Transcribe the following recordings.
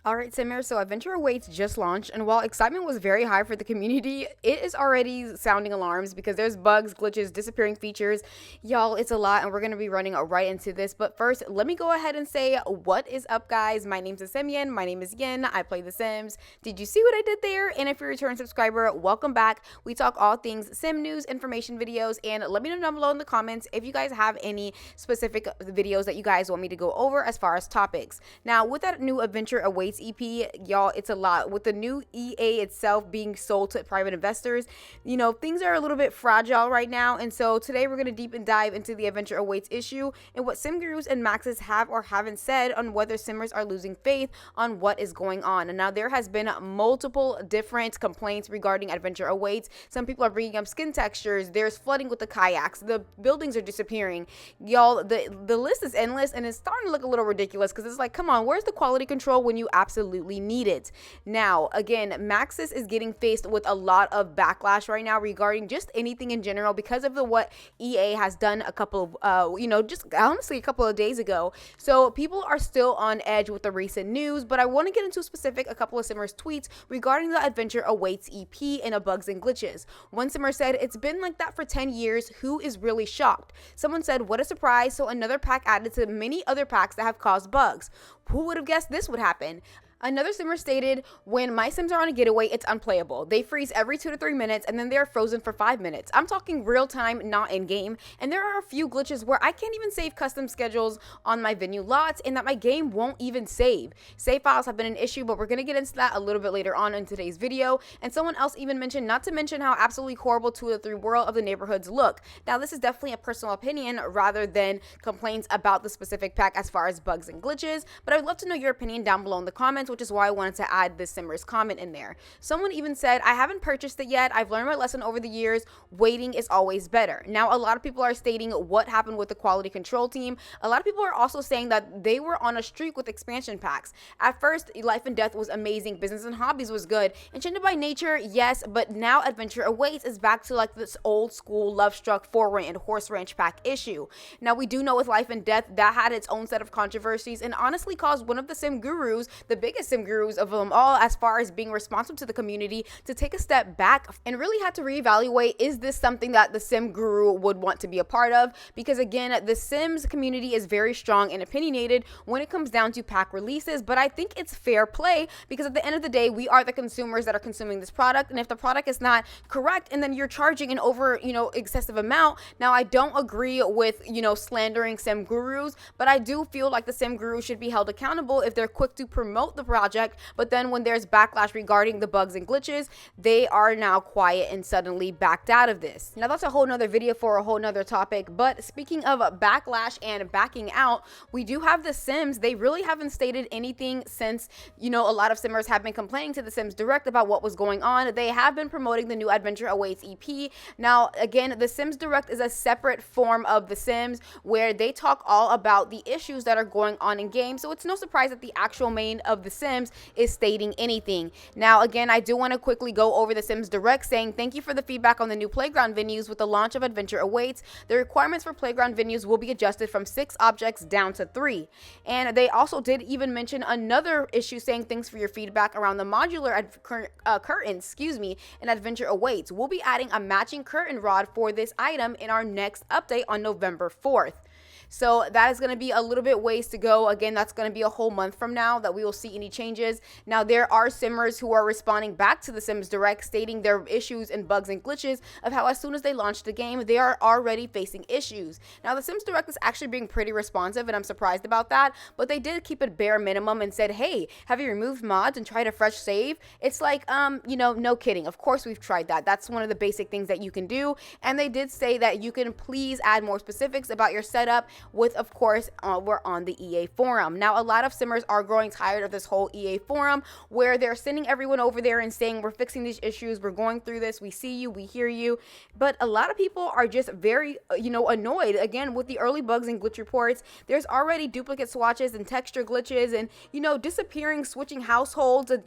Alright, Simmer, so Adventure Awaits just launched, and while excitement was very high for the community, it is already sounding alarms because there's bugs, glitches, disappearing features. Y'all, it's a lot, and we're going to be running right into this. But first, let me go ahead and say, what is up, guys? My name's Simian. My name is Yin. I play The Sims. Did you see what I did there? And if you're a return subscriber, welcome back. We talk all things Sim news, information videos, and let me know down below in the comments if you guys have any specific videos that you guys want me to go over as far as topics. Now, with that new Adventure Awaits EP, y'all, it's a lot. With the new EA itself being sold to private investors, things are a little bit fragile right now. And so today we're going to deep and dive into the Adventure Awaits issue and what sim gurus and maxes have or haven't said on whether simmers are losing faith on what is going on. And now there has been multiple different complaints regarding Adventure Awaits. Some people are bringing up skin textures. There's flooding with the kayaks. The buildings are disappearing. Y'all, the list is endless, and it's starting to look a little ridiculous because it's like, come on, where's the quality control when you absolutely need it? Now, again, Maxis is getting faced with a lot of backlash right now regarding just anything in general because of what EA has done a couple of, just honestly a couple of days ago. So people are still on edge with the recent news, but I want to get into a couple of Simmers tweets regarding the Adventure Awaits EP and bugs and glitches. One Simmer said, "It's been like that for 10 years. Who is really shocked?" Someone said, "What a surprise." So another pack added to many other packs that have caused bugs. Who would have guessed this would happen? Another Simmer stated, "When my Sims are on a getaway, it's unplayable. They freeze every 2 to 3 minutes and then they are frozen for 5 minutes. I'm talking real time, not in game. And there are a few glitches where I can't even save custom schedules on my venue lots and that my game won't even save. Save files have been an issue, but we're going to get into that a little bit later on in today's video." And someone else even mentioned, not to mention how absolutely horrible 2 of the 3 world of the neighborhoods look. Now, this is definitely a personal opinion rather than complaints about the specific pack as far as bugs and glitches, but I'd love to know your opinion down below in the comments, which is why I wanted to add this Simmer's comment in there. Someone even said, "I haven't purchased it yet. I've learned my lesson over the years. Waiting is always better." Now, a lot of people are stating what happened with the quality control team. A lot of people are also saying that they were on a streak with expansion packs. At first, Life and Death was amazing. Business and Hobbies was good. Enchanted by Nature, yes, but now Adventure Awaits is back to like this old school Love Struck, For Rent, and Horse Ranch pack issue. Now, we do know with Life and Death, that had its own set of controversies and honestly caused one of the sim gurus, the biggest sim gurus of them all as far as being responsive to the community, to take a step back and really had to reevaluate, is this something that the sim guru would want to be a part of? Because again, the Sims community is very strong and opinionated when it comes down to pack releases, but I think it's fair play because at the end of the day, we are the consumers that are consuming this product, and if the product is not correct and then you're charging an over, excessive amount. Now, I don't agree with, slandering sim gurus, but I do feel like the sim guru should be held accountable if they're quick to promote the project, but then when there's backlash regarding the bugs and glitches, they are now quiet and suddenly backed out of this. Now, that's a whole nother video for a whole nother topic, but speaking of backlash and backing out, we do have the Sims. They really haven't stated anything since, a lot of Simmers have been complaining to the Sims Direct about what was going on. They have been promoting the new Adventure Awaits EP. Now, again, the Sims Direct is a separate form of the Sims where they talk all about the issues that are going on in game, so it's no surprise that the actual main of the Sims is stating anything. Now, again, I do want to quickly go over the Sims Direct saying, "Thank you for the feedback on the new playground venues. With the launch of Adventure Awaits, the requirements for playground venues will be adjusted from 6 objects down to 3. And they also did even mention another issue saying, "Thanks for your feedback around the modular curtains, in Adventure Awaits. We'll be adding a matching curtain rod for this item in our next update on November 4th. So that is going to be a little bit ways to go. Again, that's going to be a whole month from now that we will see any changes. Now, there are Simmers who are responding back to the Sims Direct stating their issues and bugs and glitches of how as soon as they launch the game, they are already facing issues. Now, the Sims Direct is actually being pretty responsive, and I'm surprised about that, but they did keep it bare minimum and said, "Hey, have you removed mods and tried a fresh save?" It's like, no kidding. Of course, we've tried that. That's one of the basic things that you can do. And they did say that you can please add more specifics about your setup with, of course, we're on the EA forum. Now, a lot of Simmers are growing tired of this whole EA forum where they're sending everyone over there and saying, "We're fixing these issues. We're going through this. We see you. We hear you." But a lot of people are just very, annoyed. Again, with the early bugs and glitch reports, there's already duplicate swatches and texture glitches and, disappearing, switching households, and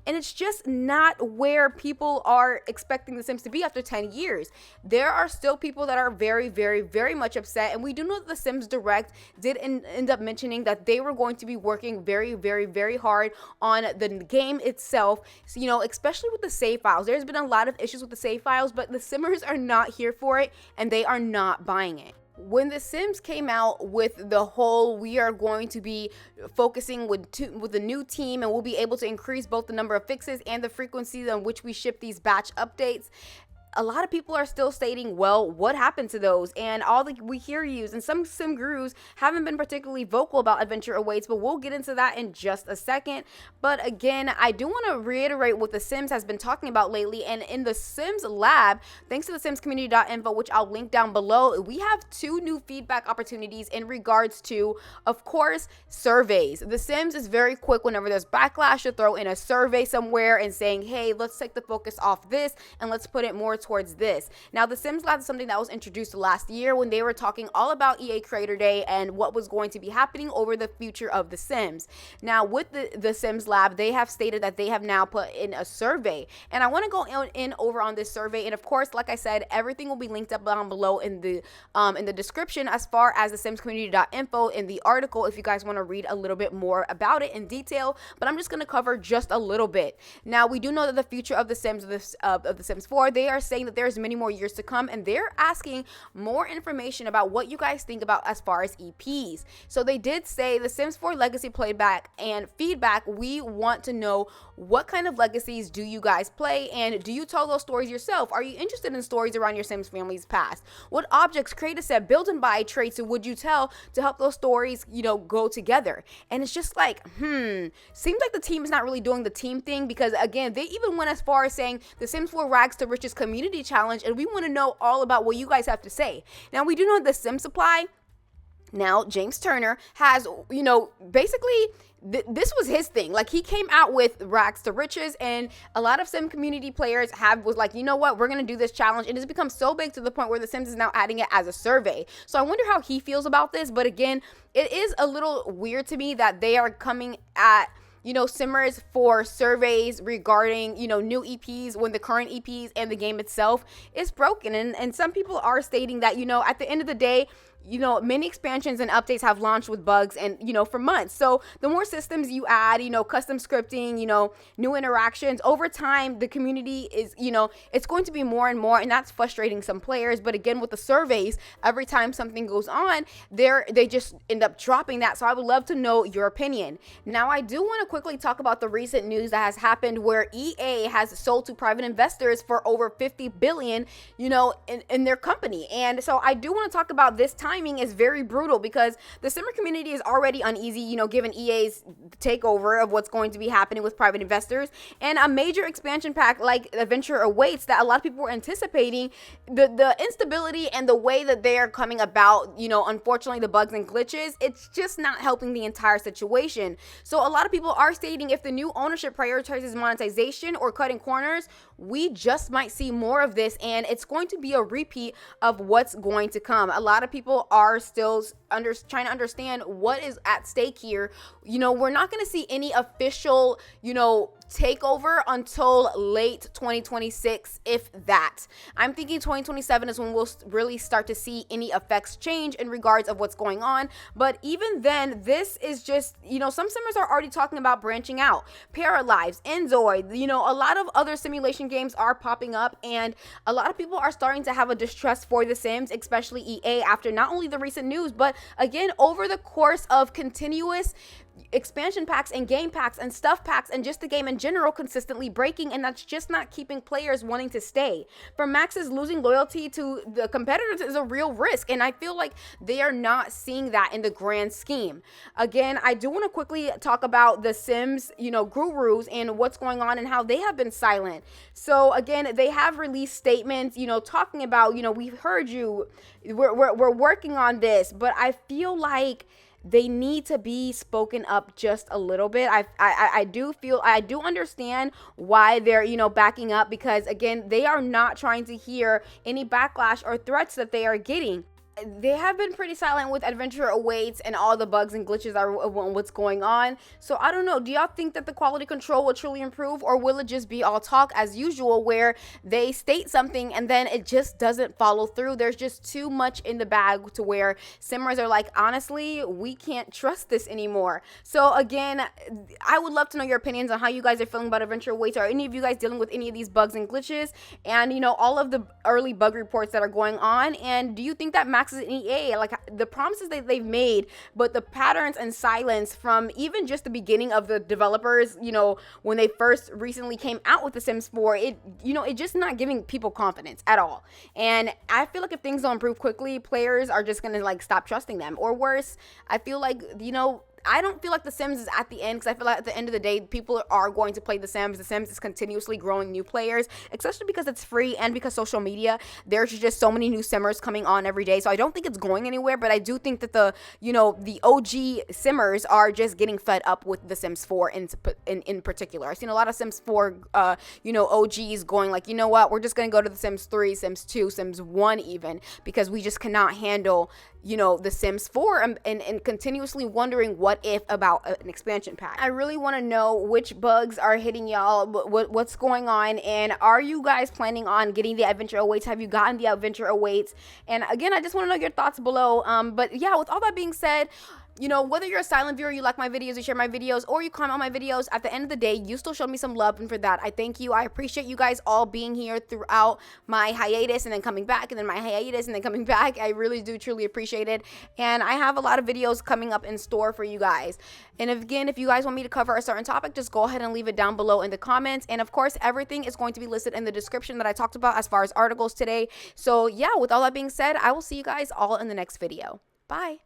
it's just not where people are expecting the Sims to be after 10 years. There are still people that are very, very, very much upset. And we do know that the Sims Direct did end up mentioning that they were going to be working very, very, very hard on the game itself. So, especially with the save files. There's been a lot of issues with the save files, but the Simmers are not here for it and they are not buying it. When The Sims came out with the whole, we are going to be focusing with a new team and we'll be able to increase both the number of fixes and the frequency on which we ship these batch updates, a lot of people are still stating, well, what happened to those? And all the we hear yous and some sim gurus haven't been particularly vocal about Adventure Awaits, but we'll get into that in just a second. But again, I do want to reiterate what The Sims has been talking about lately. And in the Sims lab, thanks to the simscommunity.info, which I'll link down below, we have 2 new feedback opportunities in regards to, of course, surveys. The Sims is very quick whenever there's backlash to throw in a survey somewhere and saying, hey, let's take the focus off this and let's put it more towards this. Now, the Sims Lab is something that was introduced last year when they were talking all about EA Creator Day and what was going to be happening over the future of The Sims. Now, with the Sims Lab, they have stated that they have now put in a survey, and I want to go in over on this survey. And of course, like I said, everything will be linked up down below in the description, as far as the simscommunity.info in the article, if you guys want to read a little bit more about it in detail. But I'm just going to cover just a little bit. Now, we do know that the future of The Sims of the Sims 4, they are saying that there's many more years to come, and they're asking more information about what you guys think about as far as EPs. So they did say, the Sims 4 legacy playback and feedback, we want to know what kind of legacies do you guys play, and do you tell those stories yourself? Are you interested in stories around your Sims family's past? What objects, create a set, build and buy traits would you tell to help those stories, go together? And it's just like, seems like the team is not really doing the team thing, because again, they even went as far as saying the Sims 4 Rags to Riches community challenge, and we want to know all about what you guys have to say. Now, we do know the Sim Supply. Now, James Turner has, basically, this was his thing. Like, he came out with Rags to Riches, and a lot of Sim community players was like, you know what, we're going to do this challenge. And it's become so big to the point where The Sims is now adding it as a survey. So I wonder how he feels about this. But again, it is a little weird to me that they are coming at Simmers for surveys regarding, new EPs when the current EPs and the game itself is broken. And some people are stating that, at the end of the day, many expansions and updates have launched with bugs and, for months. So the more systems you add, custom scripting, new interactions, over time, the community is, it's going to be more and more, and that's frustrating some players. But again, with the surveys, every time something goes on, they just end up dropping that. So I would love to know your opinion. Now, I do want to quickly talk about the recent news that has happened where EA has sold to private investors for over $50 billion, in their company. And so I do want to talk about this timing is very brutal, because the Simmer community is already uneasy, given EA's takeover of what's going to be happening with private investors, and a major expansion pack like Adventure Awaits that a lot of people were anticipating. The instability and the way that they are coming about, unfortunately, the bugs and glitches, it's just not helping the entire situation. So a lot of people are stating, if the new ownership prioritizes monetization or cutting corners, we just might see more of this, and it's going to be a repeat of what's going to come. A lot of people are still trying to understand what is at stake here. We're not going to see any official, takeover until late 2026, if that. I'm thinking 2027 is when we'll really start to see any effects change in regards of what's going on. But even then, this is just, some simmers are already talking about branching out. Paralives, Enzoid, a lot of other simulation games are popping up, and a lot of people are starting to have a distrust for The Sims, especially EA, after not only the recent news, but again, over the course of continuous expansion packs and game packs and stuff packs and just the game in general consistently breaking, and that's just not keeping players wanting to stay. For Max's, losing loyalty to the competitors is a real risk, and I feel like they are not seeing that in the grand scheme. Again, I do want to quickly talk about the Sims, gurus and what's going on and how they have been silent. So again, they have released statements, talking about, we've heard you, we're working on this, but I feel like they need to be spoken up just a little bit. I do understand why they're, backing up, because again, they are not trying to hear any backlash or threats that they are getting. they have been pretty silent with Adventure Awaits and all the bugs and glitches are what's going on. So I don't know. Do y'all think that the quality control will truly improve, or will it just be all talk as usual where they state something and then it just doesn't follow through? There's just too much in the bag to where simmers are like, honestly, we can't trust this anymore. So again, I would love to know your opinions on how you guys are feeling about Adventure Awaits. Are any of you guys dealing with any of these bugs and glitches, and you know, all of the early bug reports that are going on? And do you think that Max's an EA, like the promises that they've made, but the patterns and silence from even just the beginning of the developers, you know, when they first recently came out with the Sims 4, it, you know, it just not giving people confidence at all. And I feel like if things don't improve quickly, players are just gonna like stop trusting them, or worse, I feel like, you know, I don't feel like The Sims is at the end, because I feel like at the end of the day, people are going to play The Sims. The Sims is continuously growing new players, especially because it's free and because social media, there's just so many new simmers coming on every day. So I don't think it's going anywhere, but I do think that the, you know, the OG simmers are just getting fed up with The Sims 4 in particular. I've seen a lot of Sims 4, you know, OGs going like, you know what, we're just going to go to The Sims 3, Sims 2, Sims 1 even, because we just cannot handle, you know, The Sims 4 and continuously wondering what if about an expansion pack. I really want to know which bugs are hitting y'all, what's going on, and are you guys planning on getting the Adventure Awaits? Have you gotten the Adventure Awaits? And again, I just want to know your thoughts below. But yeah, with all that being said, you know, whether you're a silent viewer, you like my videos, you share my videos, or you comment on my videos, at the end of the day, you still showed me some love, and for that, I thank you. I appreciate you guys all being here throughout my hiatus and then coming back, and then my hiatus and then coming back. I really do truly appreciate it, and I have a lot of videos coming up in store for you guys. And again, if you guys want me to cover a certain topic, just go ahead and leave it down below in the comments. And of course, everything is going to be listed in the description that I talked about as far as articles today. So yeah, with all that being said, I will see you guys all in the next video. Bye.